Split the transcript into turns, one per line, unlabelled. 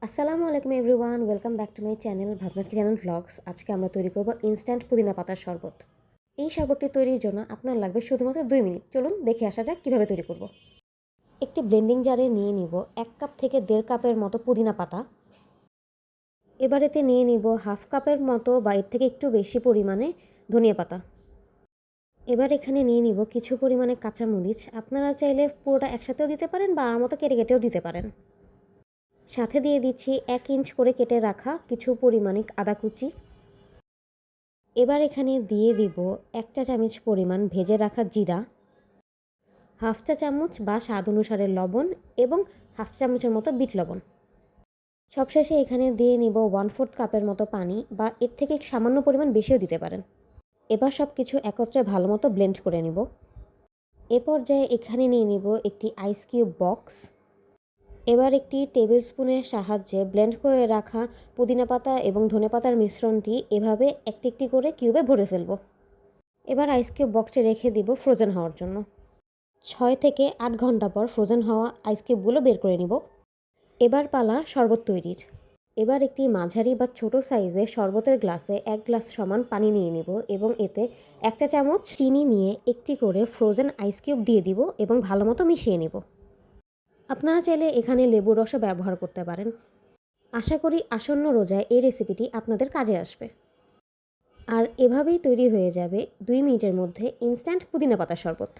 আসসালামু আলাইকুম everyone, welcome back to my channel Bhavna's kitchen vlogs. আজকে আমরা তৈরি করব ইনস্ট্যান্ট পুদিনা পাতার শরবত। এই শরবতটি তৈরির জন্য আপনার লাগবে শুধুমাত্র 2 মিনিট। চলুন দেখে আসা যাক কীভাবে তৈরি করব। একটি ব্লেন্ডিং জারে নিয়ে নিব 1 কাপ থেকে 1.5 কাপের মতো পুদিনা পাতা। এবার এতে নিয়ে নিব হাফ কাপের মতো বা এর থেকে একটু বেশি পরিমাণে ধনিয়া পাতা। এবার এখানে নিয়ে নিব কিছু পরিমাণে কাঁচামরিচ। আপনারা চাইলে পুরোটা একসাথেও দিতে পারেন বা আমার মতো কেটে কেটেও দিতে পারেন। সাথে দিয়ে দিচ্ছি 1 ইঞ্চ করে কেটে রাখা কিছু পরিমাণে আদা কুচি। এবার এখানে দিয়ে দিব 1 চা চামচ পরিমাণ ভেজে রাখা জিরা, হাফ চা চামচ বা স্বাদ অনুসারে লবণ এবং হাফ চামচের মতো বিট লবণ। সবশেষে এখানে দিয়ে নিব 1/4 কাপের মতো পানি বা এর থেকে একটু সামান্য পরিমাণ বেশিও দিতে পারেন। এবার সব কিছু একত্রে ভালো মতো ব্লেন্ড করে নিব। এ পর্যায়ে এখানে নিয়ে নিব একটি আইস কিউব বক্স। এবার একটি টেবিল স্পুনের সাহায্যে ব্লেন্ড করে রাখা পুদিনা পাতা এবং ধনেপাতার মিশ্রণটি এভাবে একটি একটি করে কিউবে ভরে ফেলব। এবার আইস কিউব বক্সে রেখে দিব ফ্রোজেন হওয়ার জন্য। 6 থেকে 8 ঘন্টা পর ফ্রোজেন হওয়া আইস কিউবগুলো বের করে নিব। এবার পালা শরবত তৈরির। এবার একটি মাঝারি বা ছোট সাইজের শরবতের গ্লাসে 1 গ্লাস সমান পানি নিয়ে নিব এবং এতে 1 চা চামচ চিনি নিয়ে একটি করে ফ্রোজেন আইস কিউব দিয়ে দিব এবং ভালো মতো মিশিয়ে নিব। আপনারা চাইলে এখানে লেবুর রসও ব্যবহার করতে পারেন। আশা করি আসন্ন রোজায় এই রেসিপিটি আপনাদের কাজে আসবে। আর এভাবেই তৈরি হয়ে যাবে 2 মিনিটের মধ্যে ইনস্ট্যান্ট পুদিনা পাতার শরবত।